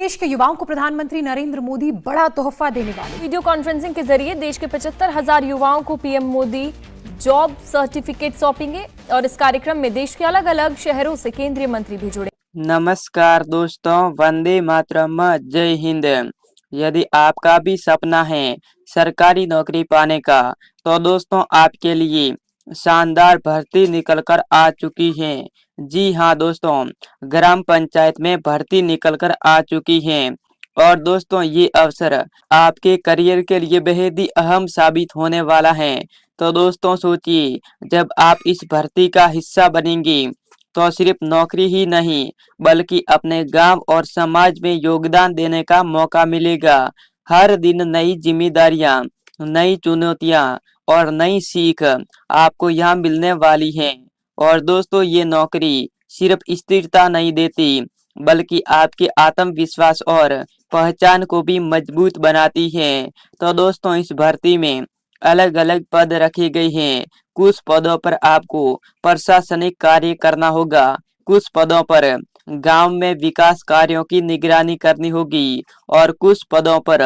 देश के युवाओं को प्रधानमंत्री नरेंद्र मोदी बड़ा तोहफा देने वाले। वीडियो कॉन्फ्रेंसिंग के जरिए देश के 75,000 युवाओं को पीएम मोदी जॉब सर्टिफिकेट सौंपेंगे और इस कार्यक्रम में देश के अलग अलग शहरों से केंद्रीय मंत्री भी जुड़े। नमस्कार दोस्तों, वंदे मातरम, जय हिंद। यदि आपका भी सपना है सरकारी नौकरी पाने का, तो दोस्तों आपके लिए शानदार भर्ती निकलकर आ चुकी है। जी हाँ दोस्तों, ग्राम पंचायत में भर्ती निकलकर आ चुकी है और दोस्तों ये अवसर आपके करियर के लिए बेहद ही अहम साबित होने वाला है। तो दोस्तों सोचिए, जब आप इस भर्ती का हिस्सा बनेंगे तो सिर्फ नौकरी ही नहीं बल्कि अपने गांव और समाज में योगदान देने का मौका मिलेगा। हर दिन नई जिम्मेदारियां, नई चुनौतियां और नई सीख आपको यहाँ मिलने वाली हैं। और दोस्तों ये नौकरी सिर्फ स्थिरता नहीं देती बल्कि आपके आत्मविश्वास और पहचान को भी मजबूत बनाती है। तो दोस्तों इस भर्ती में अलग अलग पद रखे गए हैं। कुछ पदों पर आपको प्रशासनिक कार्य करना होगा, कुछ पदों पर गांव में विकास कार्यों की निगरानी करनी होगी और कुछ पदों पर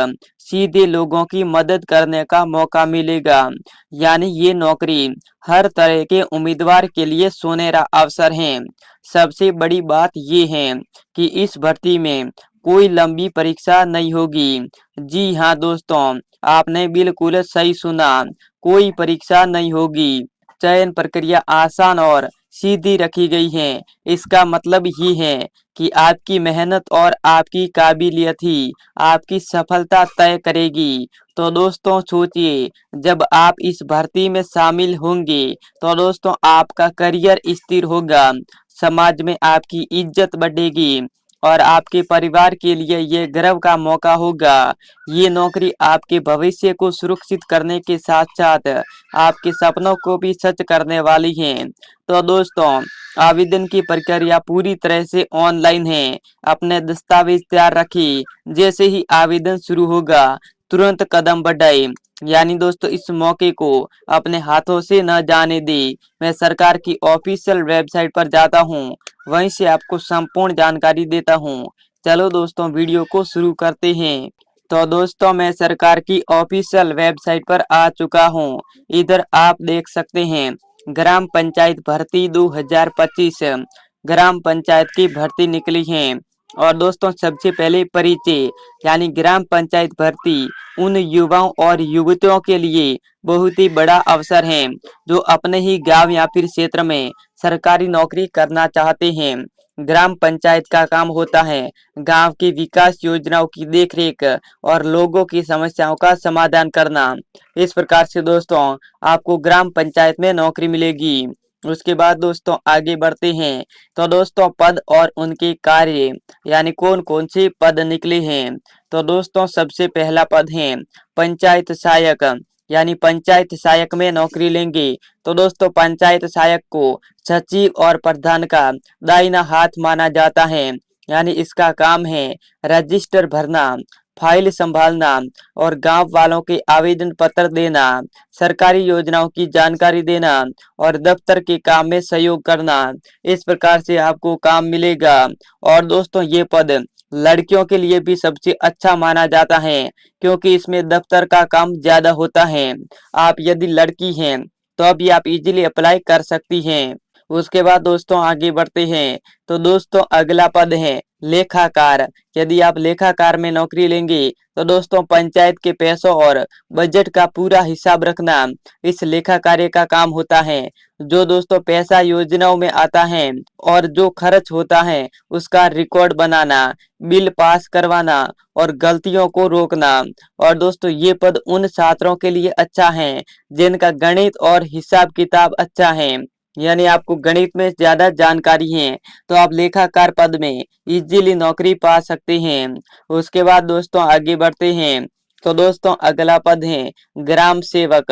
सीधे लोगों की मदद करने का मौका मिलेगा। यानी ये नौकरी हर तरह के उम्मीदवार के लिए सुनहरा अवसर है। सबसे बड़ी बात ये है कि इस भर्ती में कोई लंबी परीक्षा नहीं होगी। जी हाँ दोस्तों, आपने बिल्कुल सही सुना, कोई परीक्षा नहीं होगी। चयन प्रक्रिया आसान और सीधी रखी गई है। इसका मतलब ये है कि आपकी मेहनत और आपकी काबिलियत ही आपकी सफलता तय करेगी। तो दोस्तों सोचिए, जब आप इस भर्ती में शामिल होंगे तो दोस्तों आपका करियर स्थिर होगा, समाज में आपकी इज्जत बढ़ेगी और आपके परिवार के लिए ये गर्व का मौका होगा। ये नौकरी आपके भविष्य को सुरक्षित करने के साथ साथ आपके सपनों को भी सच करने वाली है। तो दोस्तों आवेदन की प्रक्रिया पूरी तरह से ऑनलाइन है। अपने दस्तावेज तैयार रखिए, जैसे ही आवेदन शुरू होगा तुरंत कदम बढ़ाए। यानी दोस्तों इस मौके को अपने हाथों से न जाने दे। मैं सरकार की ऑफिशियल वेबसाइट पर जाता हूँ, वहीं से आपको संपूर्ण जानकारी देता हूँ। चलो दोस्तों वीडियो को शुरू करते हैं। तो दोस्तों मैं सरकार की ऑफिशियल वेबसाइट पर आ चुका हूँ। इधर आप देख सकते हैं ग्राम पंचायत भर्ती 2025 ग्राम पंचायत की भर्ती निकली है। और दोस्तों सबसे पहले परिचय, यानी ग्राम पंचायत भर्ती उन युवाओं और युवतियों के लिए बहुत ही बड़ा अवसर है जो अपने ही गांव या फिर क्षेत्र में सरकारी नौकरी करना चाहते हैं। ग्राम पंचायत का काम होता है गांव की विकास योजनाओं की देखरेख और लोगों की समस्याओं का समाधान करना। इस प्रकार से दोस्तों आपको ग्राम पंचायत में नौकरी मिलेगी। उसके बाद दोस्तों आगे बढ़ते हैं। तो दोस्तों पद और उनके कार्य, यानी कौन कौन से पद निकले हैं। तो दोस्तों सबसे पहला पद है पंचायत सहायक, यानी पंचायत सहायक में नौकरी लेंगे। तो दोस्तों पंचायत सहायक को सचिव और प्रधान का दाहिना हाथ माना जाता है। यानी इसका काम है रजिस्टर भरना, फाइल संभालना और गांव वालों के आवेदन पत्र देना, सरकारी योजनाओं की जानकारी देना और दफ्तर के काम में सहयोग करना। इस प्रकार से आपको काम मिलेगा। और दोस्तों ये पद लड़कियों के लिए भी सबसे अच्छा माना जाता है क्योंकि इसमें दफ्तर का काम ज्यादा होता है। आप यदि लड़की हैं तो अभी आप इजीली अप्लाई कर सकती हैं। उसके बाद दोस्तों आगे बढ़ते हैं। तो दोस्तों अगला पद है लेखाकार। यदि आप लेखाकार में नौकरी लेंगे तो दोस्तों पंचायत के पैसों और बजट का पूरा हिसाब रखना इस लेखा कार्य का काम होता है। जो दोस्तों पैसा योजनाओं में आता है और जो खर्च होता है उसका रिकॉर्ड बनाना, बिल पास करवाना और गलतियों को रोकना। और दोस्तों ये पद उन छात्रों के लिए अच्छा है जिनका गणित और हिसाब किताब अच्छा है, यानी आपको गणित में ज्यादा जानकारी है तो आप लेखाकार पद में इजीली नौकरी पा सकते हैं। उसके बाद दोस्तों आगे बढ़ते हैं। तो दोस्तों अगला पद है ग्राम सेवक।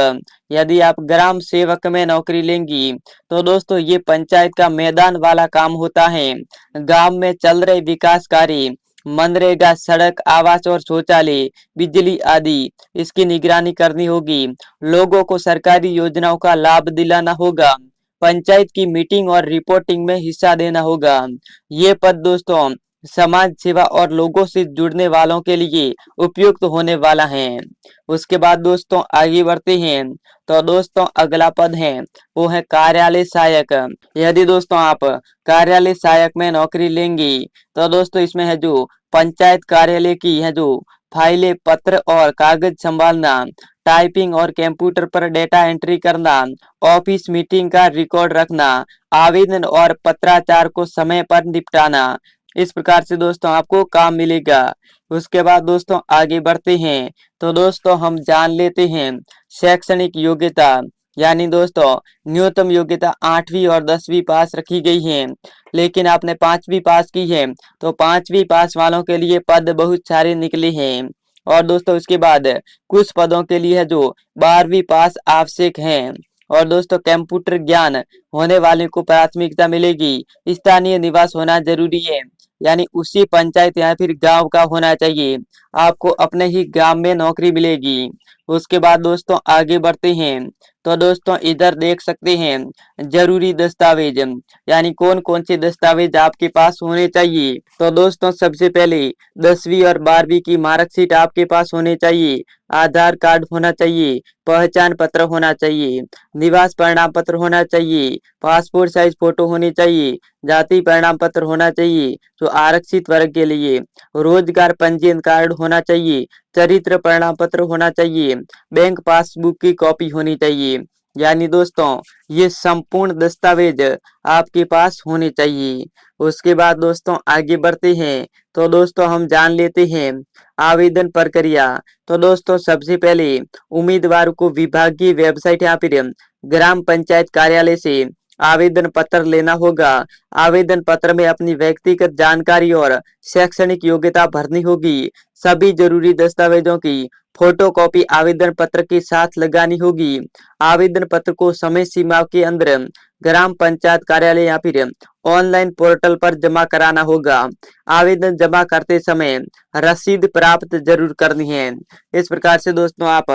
यदि आप ग्राम सेवक में नौकरी लेंगी तो दोस्तों ये पंचायत का मैदान वाला काम होता है। गांव में चल रहे विकास कार्य, मनरेगा, सड़क, आवास और शौचालय, बिजली आदि, इसकी निगरानी करनी होगी। लोगों को सरकारी योजनाओं का लाभ दिलाना होगा, पंचायत की मीटिंग और रिपोर्टिंग में हिस्सा देना होगा। ये पद दोस्तों समाज सेवा और लोगों से जुड़ने वालों के लिए उपयुक्त होने वाला है। उसके बाद दोस्तों आगे बढ़ते हैं। तो दोस्तों अगला पद है वो है कार्यालय सहायक। यदि दोस्तों आप कार्यालय सहायक में नौकरी लेंगी तो दोस्तों इसमें है जो पंचायत कार्यालय की है जो फाइलें, पत्र और कागज संभालना, टाइपिंग और कंप्यूटर पर डेटा एंट्री करना, ऑफिस मीटिंग का रिकॉर्ड रखना, आवेदन और पत्राचार को समय पर निपटाना, इस प्रकार से दोस्तों आपको काम मिलेगा। उसके बाद दोस्तों आगे बढ़ते हैं। तो दोस्तों हम जान लेते हैं शैक्षणिक योग्यता। यानी दोस्तों न्यूनतम योग्यता 8वीं और 10वीं पास रखी गई है, लेकिन आपने 5वीं पास की है तो 5वीं पास वालों के लिए पद बहुत सारे निकले हैं। और दोस्तों उसके बाद कुछ पदों के लिए है जो 12वीं पास आवश्यक है। और दोस्तों कंप्यूटर ज्ञान होने वाले को प्राथमिकता मिलेगी। स्थानीय निवास होना जरूरी है, यानी उसी पंचायत या फिर गांव का होना चाहिए। आपको अपने ही गांव में नौकरी मिलेगी। उसके बाद दोस्तों आगे बढ़ते हैं। तो दोस्तों इधर देख सकते हैं जरूरी दस्तावेज, यानी कौन कौन से दस्तावेज आपके पास होने चाहिए। तो दोस्तों सबसे पहले 10वीं और 12वीं की मार्कशीट आपके पास होनी चाहिए, आधार कार्ड होना चाहिए, पहचान पत्र होना चाहिए, निवास प्रमाण पत्र होना चाहिए, पासपोर्ट साइज फोटो होनी चाहिए, जाति प्रमाण पत्र होना चाहिए जो आरक्षित वर्ग के लिए, रोजगार पंजीयन कार्ड होना चाहिए, चरित्र प्रमाण पत्र होना चाहिए, बैंक पासबुक की कॉपी होनी चाहिए। यानी दोस्तों ये संपूर्ण दस्तावेज आपके पास होने चाहिए। उसके बाद दोस्तों आगे बढ़ते हैं। तो दोस्तों हम जान लेते हैं आवेदन प्रक्रिया। तो दोस्तों सबसे पहले उम्मीदवार को विभागीय वेबसाइट या फिर ग्राम पंचायत कार्यालय से आवेदन पत्र लेना होगा। आवेदन पत्र में अपनी व्यक्तिगत जानकारी और शैक्षणिक योग्यता भरनी होगी। सभी जरूरी दस्तावेजों की फोटोकॉपी आवेदन पत्र के साथ लगानी होगी। आवेदन पत्र को समय सीमा के अंदर ग्राम पंचायत कार्यालय या फिर ऑनलाइन पोर्टल पर जमा कराना होगा। आवेदन जमा करते समय रसीद प्राप्त जरूर करनी है। इस प्रकार से दोस्तों आप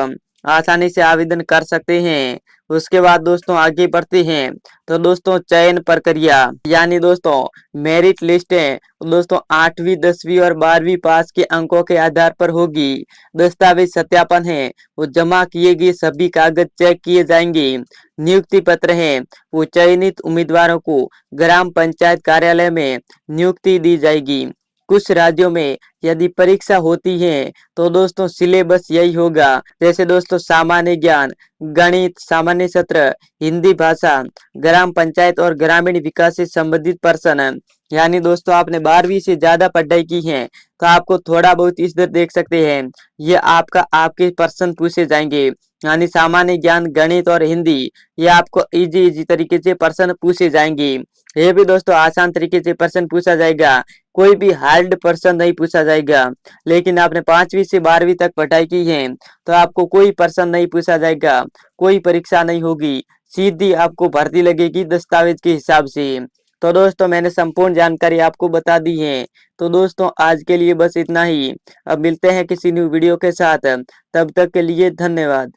आसानी से आवेदन कर सकते हैं। उसके बाद दोस्तों आगे बढ़ते हैं। तो दोस्तों चयन प्रक्रिया, यानी दोस्तों मेरिट लिस्ट है दोस्तों 8वीं 10वीं और 12वीं पास के अंकों के आधार पर होगी। दस्तावेज सत्यापन है वो जमा किए गए सभी कागज चेक किए जाएंगे। नियुक्ति पत्र है वो चयनित उम्मीदवारों को ग्राम पंचायत कार्यालय में नियुक्ति दी जाएगी। कुछ राज्यों में यदि परीक्षा होती है तो दोस्तों सिलेबस यही होगा, जैसे दोस्तों सामान्य ज्ञान, गणित, सामान्य सत्र, हिंदी भाषा, ग्राम पंचायत और ग्रामीण विकास से संबंधित प्रश्न। यानी दोस्तों आपने 12वीं से ज्यादा पढ़ाई की है तो आपको थोड़ा बहुत इधर देख सकते हैं, ये आपके प्रश्न पूछे जाएंगे। यानी सामान्य ज्ञान, गणित और हिंदी ये आपको इजी तरीके से प्रश्न पूछे जाएंगे। ये भी दोस्तों आसान तरीके से प्रश्न पूछा जाएगा, कोई भी हार्ड प्रश्न नहीं पूछा जाएगा। लेकिन आपने 5वीं से 12वीं तक पढ़ाई की है तो आपको कोई प्रश्न नहीं पूछा जाएगा, कोई परीक्षा नहीं होगी, सीधी आपको भर्ती लगेगी दस्तावेज के हिसाब से। तो दोस्तों मैंने संपूर्ण जानकारी आपको बता दी है। तो दोस्तों आज के लिए बस इतना ही। अब मिलते हैं किसी न्यू वीडियो के साथ, तब तक के लिए धन्यवाद।